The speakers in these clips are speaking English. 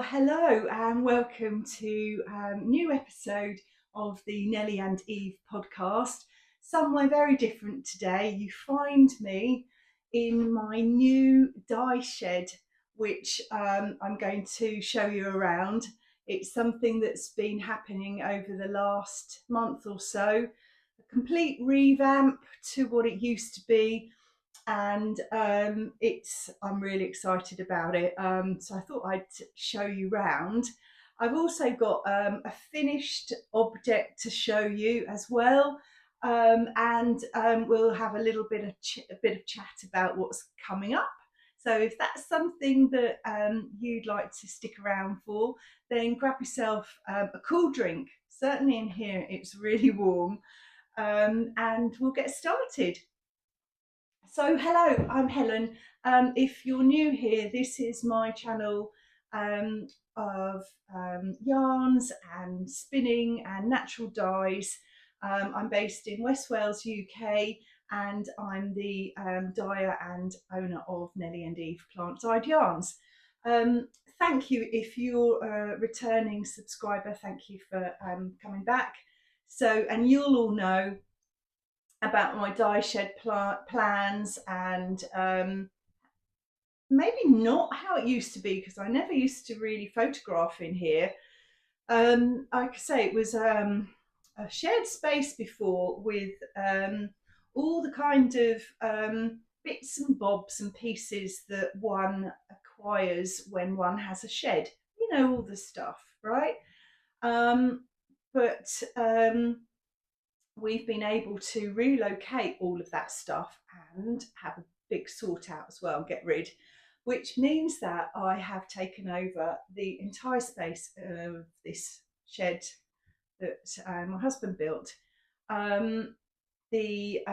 Hello and welcome to a new episode of the Nellie and Eve podcast. Somewhere very different today. You find me in my new dye shed, which I'm going to show you around. It's something that's been happening over the last month or so. A complete revamp to what it used to be, and I'm really excited about it. So I thought I'd show you round. I've also got a finished object to show you as well, and we'll have a little bit of chat about what's coming up. So if that's something that you'd like to stick around for, then grab yourself a cool drink. Certainly in here it's really warm, and we'll get started. So hello, I'm Helen. If you're new here, this is my channel of yarns and spinning and natural dyes. I'm based in West Wales, UK, and I'm the dyer and owner of Nellie and Eve Plant Dyed Yarns. Thank you if you're a returning subscriber. Thank you for coming back. So, and you'll all know about my dye shed plans, and maybe not how it used to be, because I never used to really photograph in here. Like I say, it was a shared space before with all the kind of bits and bobs and pieces that one acquires when one has a shed. You know, all the stuff, right? But we've been able to relocate all of that stuff and have a big sort out as well, get rid, which means that I have taken over the entire space of this shed that my husband built. The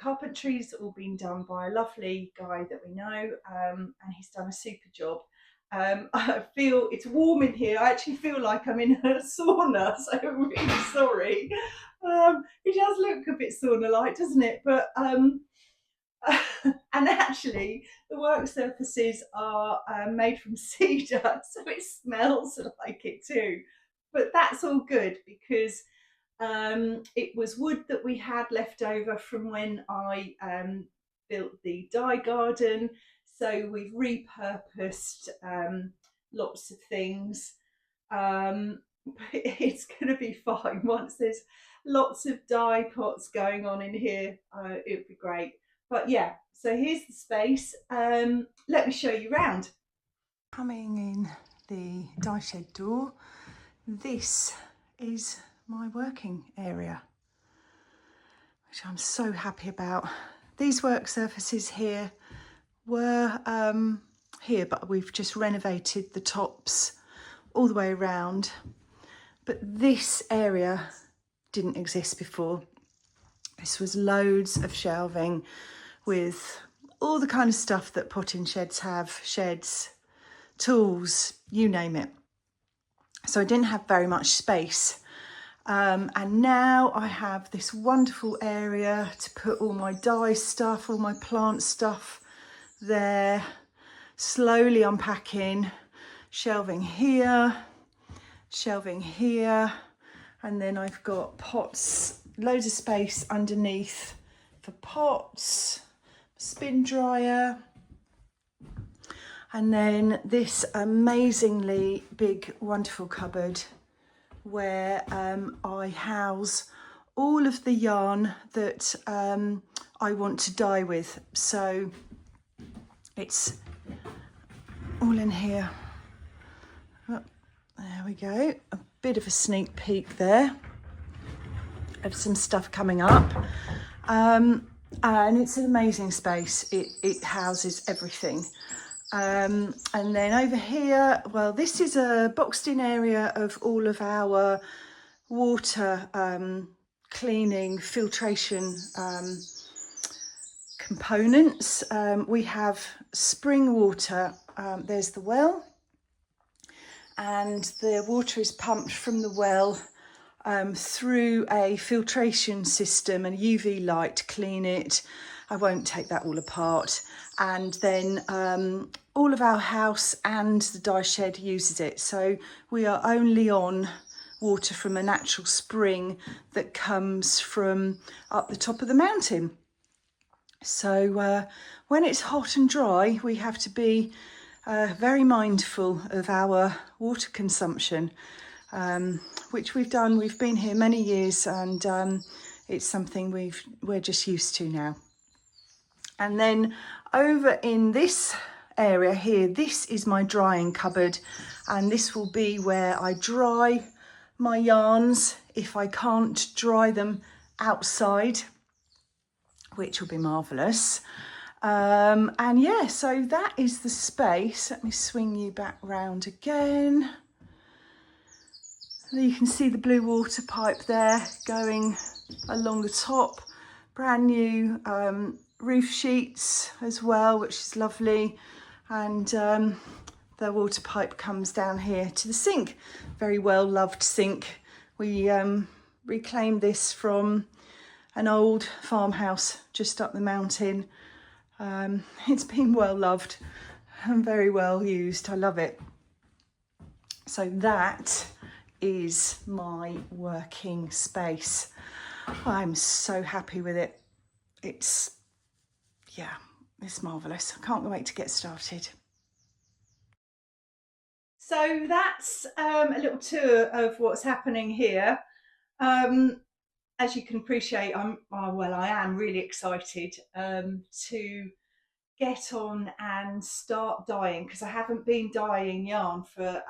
carpentry's all been done by a lovely guy that we know, and he's done a super job. I feel it's warm in here. I actually feel like I'm in a sauna, so I'm really sorry. It does look a bit sauna-like, doesn't it? But and actually, the work surfaces are made from cedar, so it smells like it too. But that's all good, because it was wood that we had left over from when I built the dye garden. So we've repurposed lots of things. It's going to be fine once there's lots of dye pots going on in here. It would be great. But yeah, so here's the space. Let me show you around. Coming in the dye shed door, this is my working area, which I'm so happy about. These work surfaces here were here, but we've just renovated the tops all the way around. But this area didn't exist before. This was loads of shelving with all the kind of stuff that potting sheds have, sheds, tools, you name it. So I didn't have very much space. And now I have this wonderful area to put all my dye stuff, all my plant stuff there, slowly unpacking, shelving here, and then I've got pots, loads of space underneath for pots, spin dryer, and then this amazingly big, wonderful cupboard where I house all of the yarn that I want to dye with. So it's all in here. Oh, there we go. A bit of a sneak peek there of some stuff coming up. And it's an amazing space. It houses everything. And then over here, well, this is a boxed in area of all of our water cleaning, filtration components. We have spring water. There's the well, and the water is pumped from the well through a filtration system and UV light to clean it. I won't take that all apart. And then all of our house and the dye shed uses it. So we are only on water from a natural spring that comes from up the top of the mountain. So when it's hot and dry, we have to be very mindful of our water consumption, which we've done. We've been here many years, and it's something we're just used to now. And then over in this area here, this is my drying cupboard, and this will be where I dry my yarns if I can't dry them outside, which will be marvellous. And yeah, so that is the space. Let me swing you back round again. You can see the blue water pipe there going along the top. Brand new roof sheets as well, which is lovely. And the water pipe comes down here to the sink. Very well loved sink. We reclaimed this from an old farmhouse just up the mountain. It's been well loved and very well used. I love it. So that is my working space. I'm so happy with it. It's marvellous. I can't wait to get started. So that's a little tour of what's happening here. As you can appreciate, I am really excited to get on and start dyeing, because I haven't been dyeing yarn for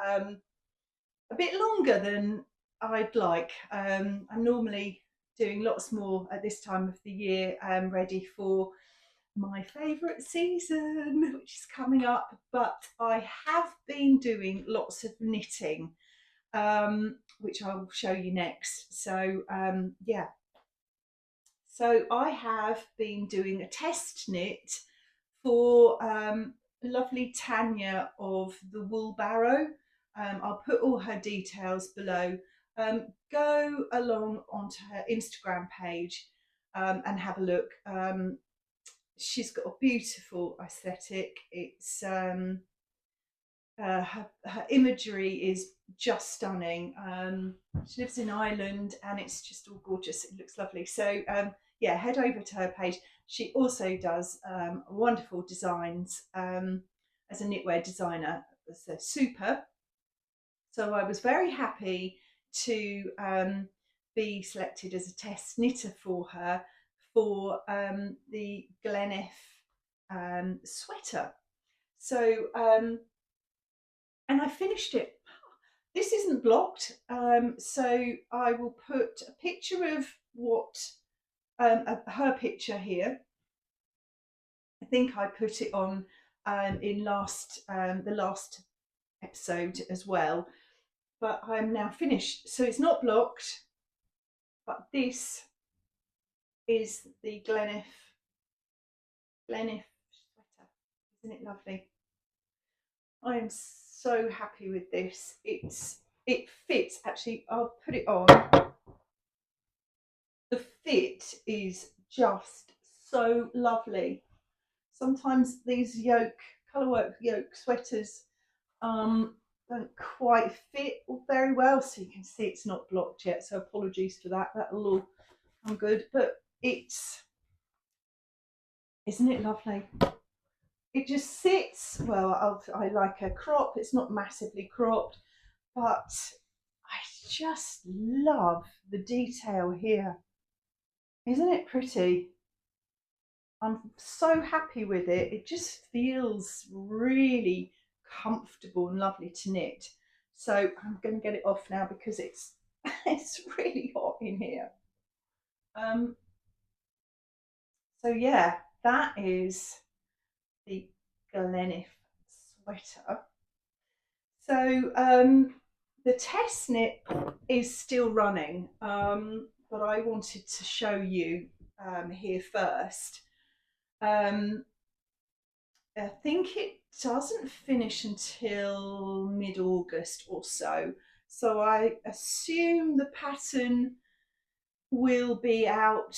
a bit longer than I'd like. I'm normally doing lots more at this time of the year, ready for my favourite season, which is coming up, but I have been doing lots of knitting, which I'll show you next. So yeah, so I have been doing a test knit for lovely Tanya of the Wool Barrow. I'll put all her details below. Go along onto her Instagram page and have a look. She's got a beautiful aesthetic. It's her imagery is just stunning. She lives in Ireland, and it's just all gorgeous. It looks lovely. So yeah, head over to her page. She also does wonderful designs as a knitwear designer. So super. So I was very happy to be selected as a test knitter for her for the Gleniff Sweater. So and I finished it. This isn't blocked, so I will put a picture of what her picture here. I think I put it on in the last episode as well, but I'm now finished. So it's not blocked, but this is the Gleniff Sweater. Isn't it lovely? I am so happy with this. It fits, actually. I'll put it on. The fit is just so lovely. Sometimes these colourwork yoke sweaters don't quite fit very well, so you can see it's not blocked yet, so apologies for that. That'll all come good, but isn't it lovely? It just sits well. I like a crop. It's not massively cropped, but I just love the detail here. Isn't it pretty? I'm so happy with it. It just feels really comfortable and lovely to knit. So I'm going to get it off now because it's it's really hot in here. So yeah, that is the Gleniff Sweater. So the test knit is still running, but I wanted to show you here first. I think it doesn't finish until mid-August or so. So I assume the pattern will be out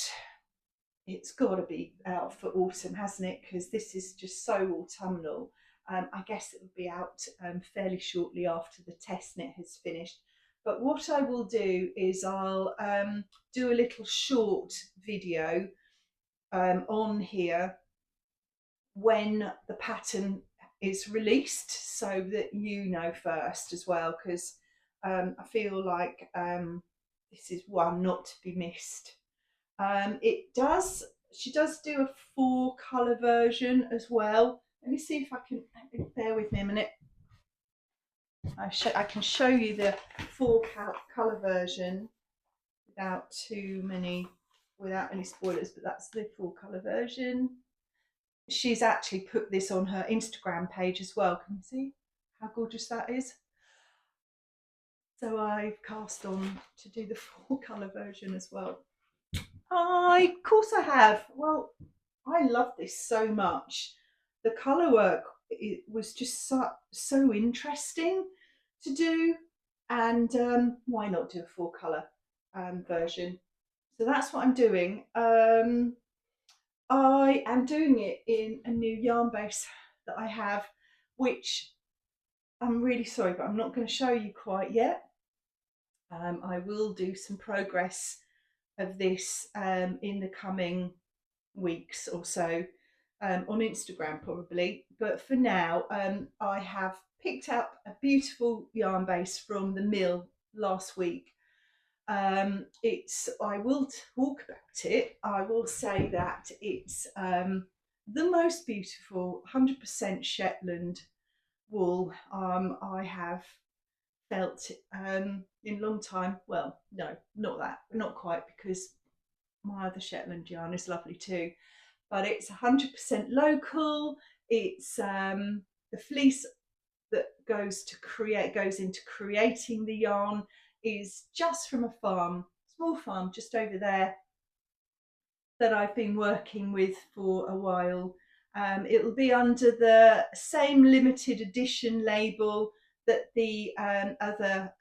it's got to be out for autumn, hasn't it? Because this is just so autumnal. I guess it will be out fairly shortly after the test knit has finished. But what I will do is I'll do a little short video on here when the pattern is released, so that you know first as well, because I feel like this is one not to be missed. She does do a 4 colour version as well. Let me see if I can, bear with me a minute. I can show you the 4 colour version without any spoilers, but that's the 4 colour version. She's actually put this on her Instagram page as well. Can you see how gorgeous that is? So I've cast on to do the 4 colour version as well. Of course I have. Well, I love this so much. The colour work, it was just so interesting to do, and why not do a 4 colour version? So that's what I'm doing. I am doing it in a new yarn base that I have, which I'm really sorry, but I'm not going to show you quite yet. I will do some progress of this in the coming weeks or so on Instagram probably. But for now, I have picked up a beautiful yarn base from the mill last week. I will talk about it. I will say that it's the most beautiful 100% Shetland wool I have felt in a long time. Well, no, not quite, because my other Shetland yarn is lovely too, but it's 100% local. It's the fleece that goes into creating the yarn is just from a small farm just over there that I've been working with for a while. It'll be under the same limited edition label that the other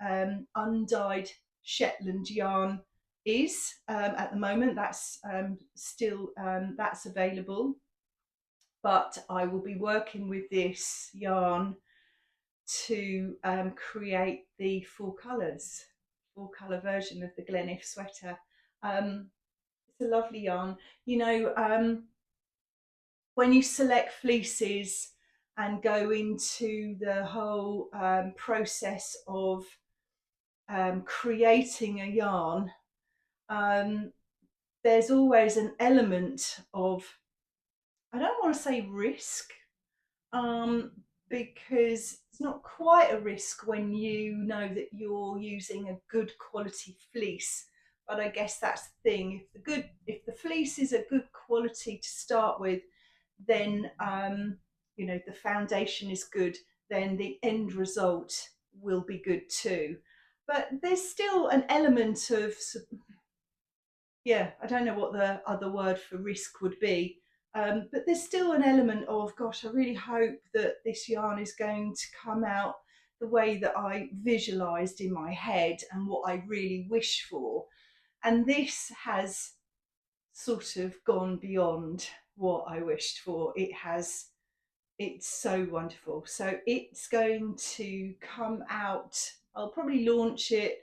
undyed Shetland yarn is at the moment. That's still that's available, but I will be working with this yarn to create the 4 colour version of the Gleniff Sweater. It's a lovely yarn. You know, when you select fleeces and go into the whole process of creating a yarn, there's always an element of, I don't want to say risk, because it's not quite a risk when you know that you're using a good quality fleece. But I guess that's the thing. If the fleece is a good quality to start with, then you know, the foundation is good, then the end result will be good too. But there's still an element of, yeah, I don't know what the other word for risk would be. But there's still an element of, gosh, I really hope that this yarn is going to come out the way that I visualised in my head and what I really wish for. And this has sort of gone beyond what I wished for. It's so wonderful. So it's going to come out, I'll probably launch it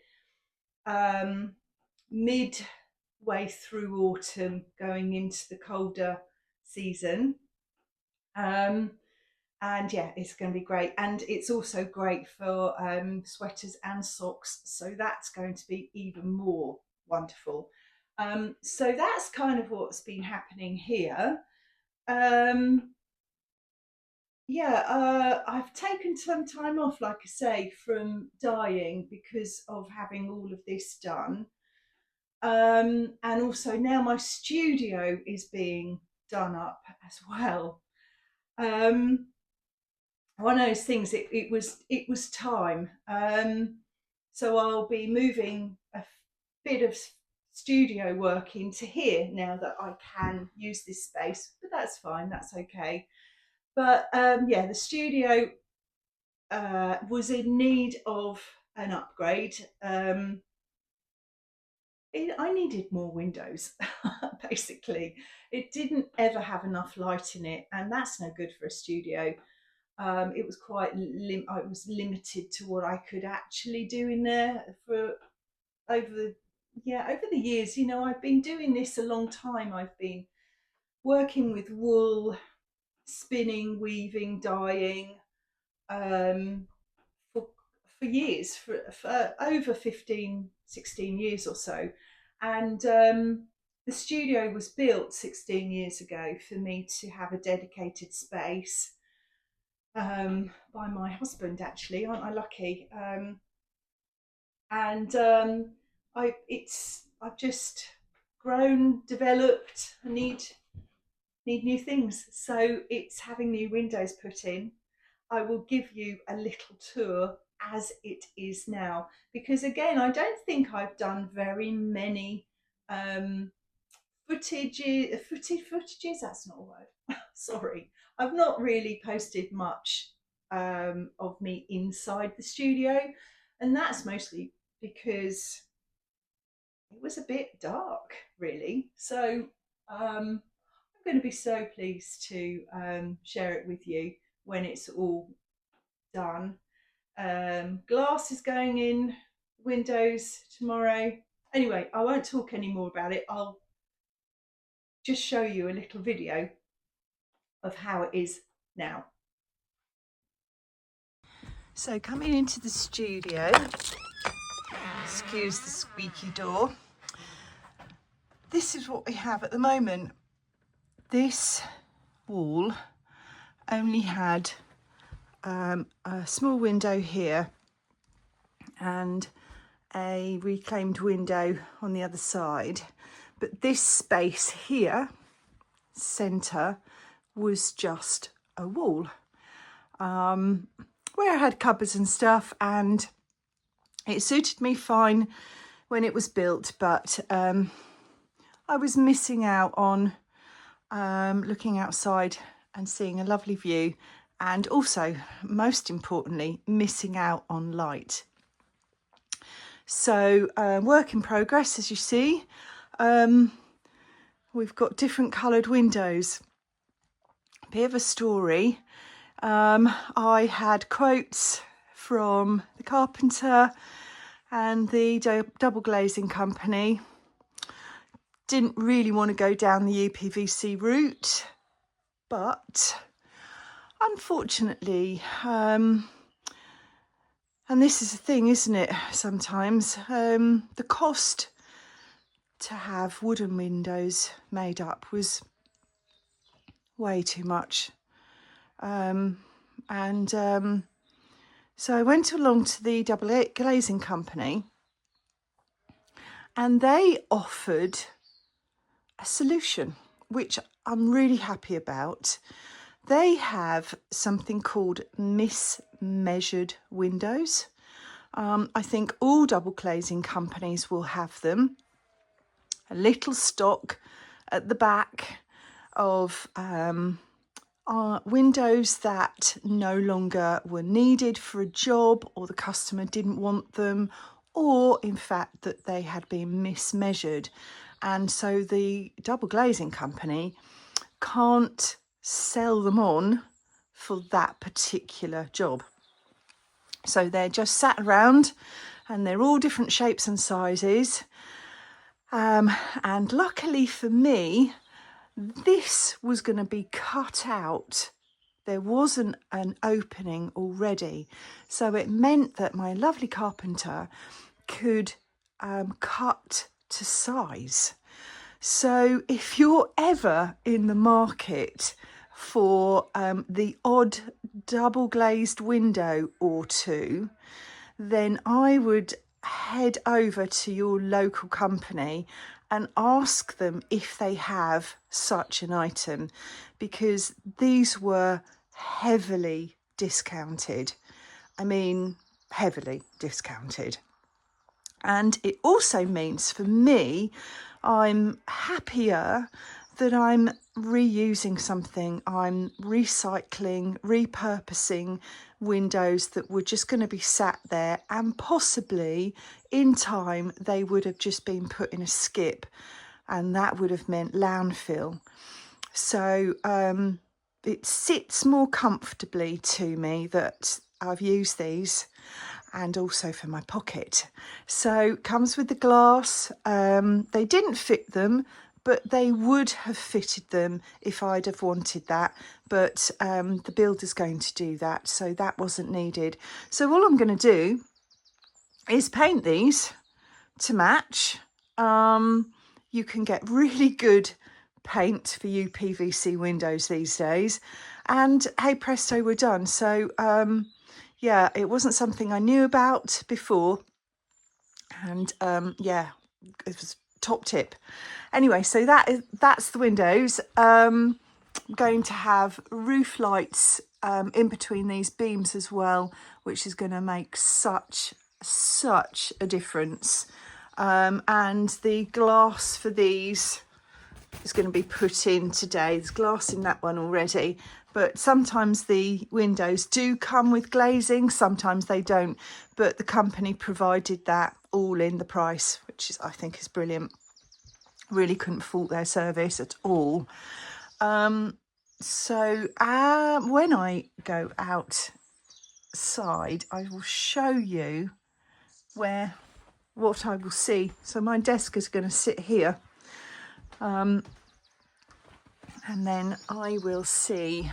midway through autumn, going into the colder season. And yeah, it's going to be great. And it's also great for sweaters and socks. So that's going to be even more wonderful. So that's kind of what's been happening here. I've taken some time off, like I say, from dyeing because of having all of this done. And also now my studio is being done up as well. One of those things, it was time. So I'll be moving a bit of studio work into here now that I can use this space, but that's fine, that's okay. But yeah, the studio uh, was in need of an upgrade. I needed more windows, basically. It didn't ever have enough light in it, and that's no good for a studio. It was I was limited to what I could actually do in there for over the over the years. You know, I've been doing this a long time. I've been working with wool, spinning, weaving, dyeing, um, for years, for over 15, 16 years or so. And the studio was built 16 years ago for me to have a dedicated space, by my husband, actually. Aren't I lucky? And I've just grown, developed. I need new things, so it's having new windows put in. I will give you a little tour as it is now, because again, I don't think I've done very many footages. That's not a word. Sorry, I've not really posted much of me inside the studio, and that's mostly because it was a bit dark, really. So I'm going to be so pleased to share it with you when it's all done. Glass is going in windows tomorrow. Anyway, I won't talk any more about it. I'll just show you a little video of how it is now. So coming into the studio, excuse the squeaky door, this is what we have at the moment. This wall only had a small window here and a reclaimed window on the other side, but this space here, centre, was just a wall, where I had cupboards and stuff, and it suited me fine when it was built, but I was missing out on looking outside and seeing a lovely view, and also, most importantly, missing out on light. So work in progress, as you see. We've got different coloured windows. Bit of a story. I had quotes from the carpenter and the double glazing company. Didn't really want to go down the UPVC route, but unfortunately, and this is the thing, isn't it, sometimes, the cost to have wooden windows made up was way too much. So I went along to the double glazing company, and they offered a solution, which I'm really happy about. They have something called mismeasured windows. I think all double glazing companies will have them. A little stock at the back of windows that no longer were needed for a job, or the customer didn't want them, or in fact that they had been mismeasured, and so the double glazing company can't sell them on for that particular job. So they're just sat around, and they're all different shapes and sizes, and luckily for me, this was going to be cut out. There wasn't an opening already, so it meant that my lovely carpenter could cut to size. So if you're ever in the market for the odd double glazed window or two, then I would head over to your local company and ask them if they have such an item, because these were heavily discounted. I mean, heavily discounted. And it also means for me, I'm happier that I'm reusing something, I'm recycling, repurposing windows that were just going to be sat there, and possibly in time they would have just been put in a skip, and that would have meant landfill. So it sits more comfortably to me that I've used these, and also for my pocket. So comes with the glass. They didn't fit them, but they would have fitted them if I'd have wanted that. But the builder's going to do that, so that wasn't needed. So all I'm going to do is paint these to match. You can get really good paint for UPVC windows these days, and hey presto, we're done. So yeah, it wasn't something I knew about before, and yeah, it was top tip. Anyway, so that's the windows. I'm going to have roof lights in between these beams as well, which is going to make such a difference. And the glass for these is going to be put in today. There's glass in that one already, but sometimes the windows do come with glazing, sometimes they don't, but the company provided that all in the price, which is, I think, is brilliant. Really couldn't fault their service at all. So when I go outside, I will show you what I will see. So my desk is going to sit here, and then I will see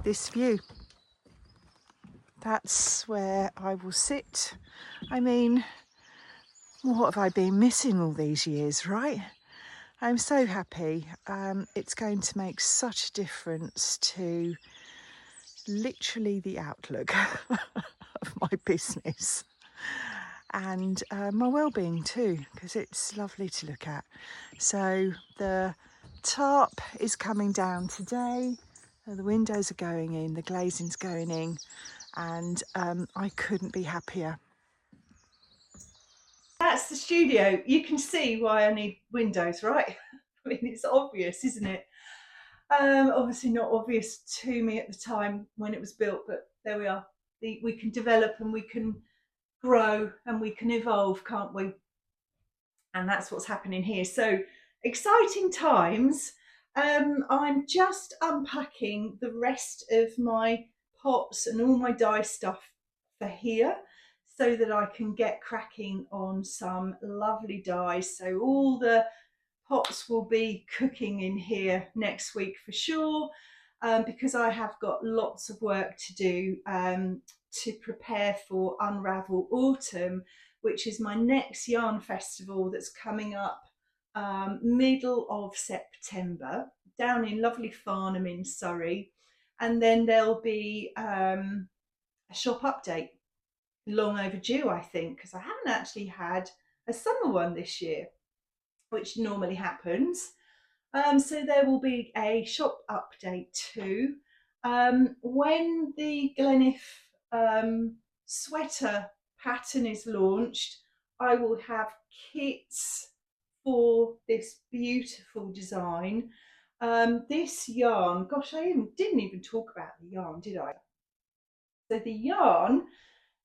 this view. That's where I will sit. I mean, what have I been missing all these years, right? I'm so happy. It's going to make such a difference to literally the outlook of my business, and my well-being too, because it's lovely to look at. So the tarp is coming down today, the windows are going in, the glazing's going in, and I couldn't be happier. That's the studio. You can see why I need windows, right? I mean, it's obvious, isn't it? Obviously not obvious to me at the time when it was built, but there we are. We can develop and we can grow and we can evolve, can't we? And that's what's happening here. So exciting times. I'm just unpacking the rest of my pots and all my dye stuff for here, so that I can get cracking on some lovely dyes. So all the pots will be cooking in here next week for sure, because I have got lots of work to do to prepare for Unravel Autumn, which is my next yarn festival that's coming up middle of September down in lovely Farnham in Surrey. And then there'll be a shop update, long overdue, I think, because I haven't actually had a summer one this year, which normally happens. So there will be a shop update too. When the Gleniff Sweater pattern is launched, I will have kits for this beautiful design. This yarn, gosh, I didn't even talk about the yarn, did I? So the yarn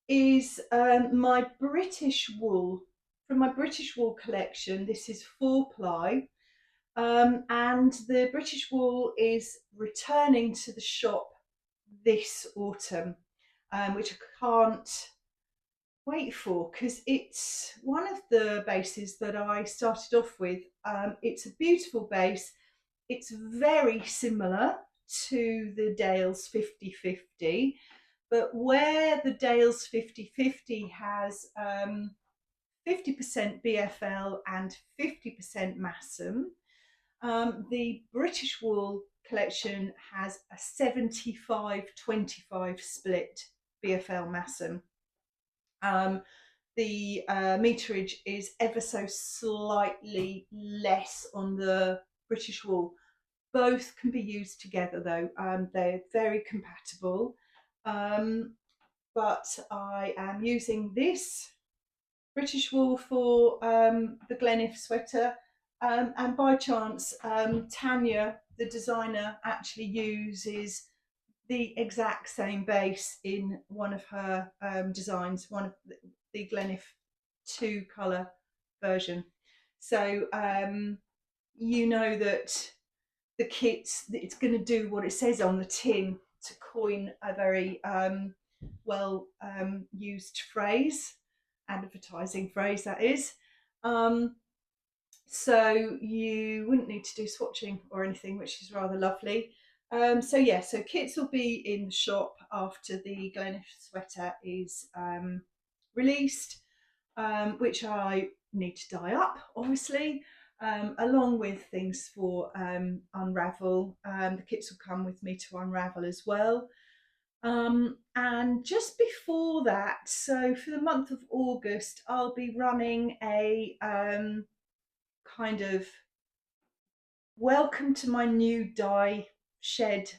is my British wool, from my British wool collection. This is 4-ply, and the British wool is returning to the shop this autumn, which I can't wait for, because it's one of the bases that I started off with. It's a beautiful base. It's very similar to the Dales 50/50, but where the Dales 50/50 has 50% BFL and 50% Massam, the British Wool collection has a 75/25 split BFL Massam. The meterage is ever so slightly less on the British Wool. Both can be used together though. They're very compatible. But I am using this British wool for the Gleniff Sweater, and by chance Tanya, the designer, actually uses the exact same base in one of her designs, one of the Gleniff 2 colour version. So you know that the kit, it's going to do what it says on the tin, to coin a very well used phrase, advertising phrase that is. So you wouldn't need to do swatching or anything, which is rather lovely. So yeah, so kits will be in the shop after the Gleniff Sweater is released, which I need to dye up, obviously, along with things for unravel. The kits will come with me to unravel as well. And just before that, so for the month of August, I'll be running a kind of welcome to my new dye shed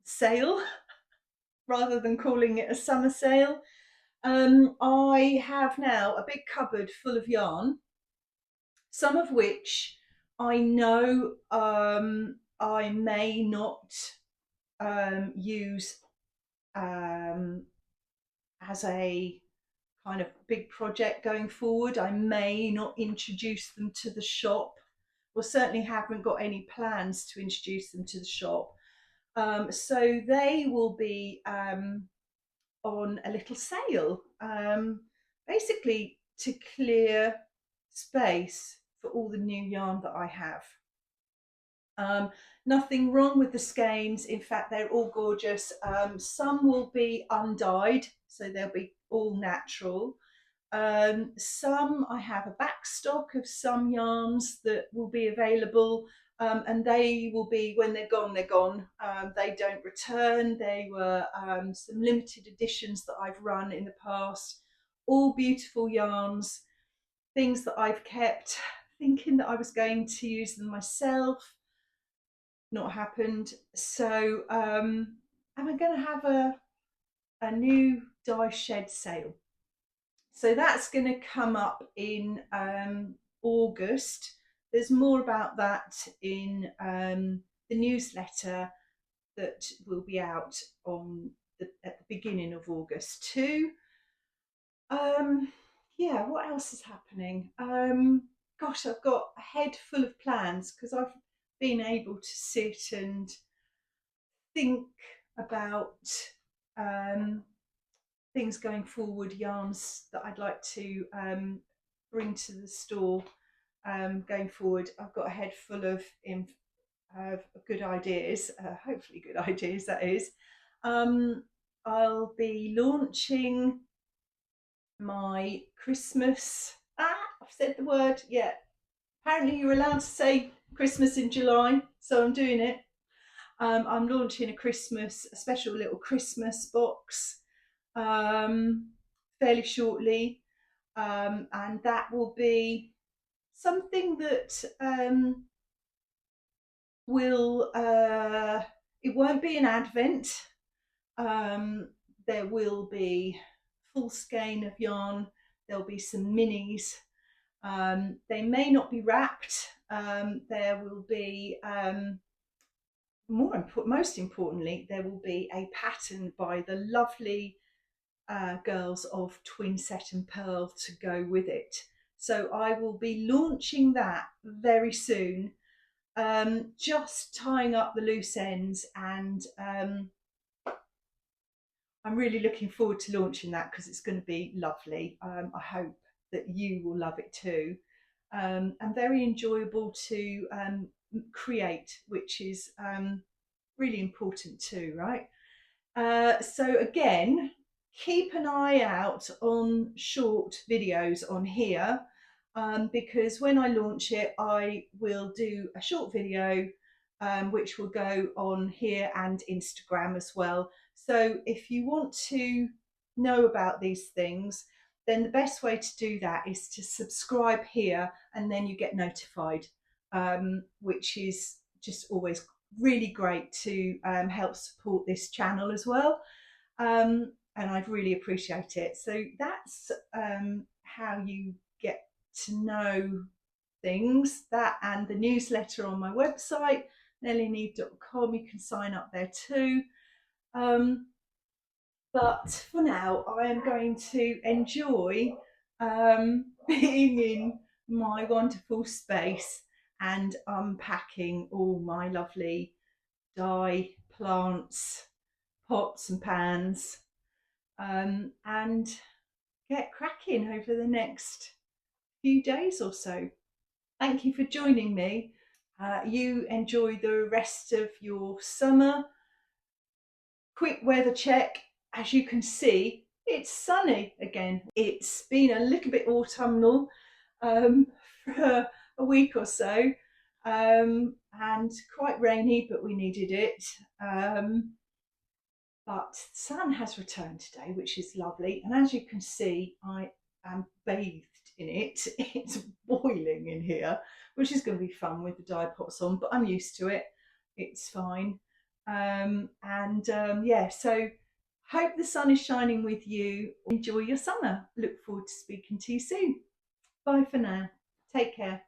sale rather than calling it a summer sale. I have now a big cupboard full of yarn, some of which I know I may not use as a kind of big project going forward. I may not introduce them to the shop. Well, certainly haven't got any plans to introduce them to the shop. So they will be on a little sale, basically to clear space for all the new yarn that I have. Nothing wrong with the skeins. In fact, they're all gorgeous. Some will be undyed, so they'll be all natural. Some I have a back stock of some yarns that will be available, and they will be, when they're gone, they're gone. They don't return. They were some limited editions that I've run in the past. All beautiful yarns, things that I've kept thinking that I was going to use them myself. Not happened. So am I going to have a new dye shed sale? So that's going to come up in August. There's more about that in the newsletter that will be out at the beginning of August too. Yeah, what else is happening? Gosh, I've got a head full of plans because I've been able to sit and think about things going forward, yarns that I'd like to bring to the store going forward. I've got a head full of good ideas, hopefully good ideas, that is. I'll be launching my Christmas. I've said the word, yeah. Apparently you're allowed to say Christmas in July, so I'm doing it. I'm launching a special little Christmas box fairly shortly, and that will be something that will it won't be an advent. There will be full skein of yarn. There'll be some minis. They may not be wrapped. There will be most importantly, there will be a pattern by the lovely girls of Twin Set and Pearl to go with it. So I will be launching that very soon, just tying up the loose ends, and I'm really looking forward to launching that because it's going to be lovely. I hope that you will love it too, and very enjoyable to create, which is really important too, right? So again, keep an eye out on short videos on here, because when I launch it, I will do a short video which will go on here and Instagram as well. So if you want to know about these things, then the best way to do that is to subscribe here, and then you get notified, which is just always really great to help support this channel as well. And I'd really appreciate it. So that's how you get to know things. That and the newsletter on my website, nellyandeve.com. You can sign up there too. But for now, I am going to enjoy being in my wonderful space and unpacking all my lovely dye plants, pots and pans, and get cracking over the next few days or so. Thank you for joining me. You enjoy the rest of your summer. Quick weather check. As you can see, it's sunny again. It's been a little bit autumnal um, for a week or so, and quite rainy, but we needed it. But the sun has returned today, which is lovely. And as you can see, I am bathed in it. It's boiling in here, which is going to be fun with the dye pots on, but I'm used to it. It's fine. Yeah, so hope the sun is shining with you. Enjoy your summer. Look forward to speaking to you soon. Bye for now. Take care.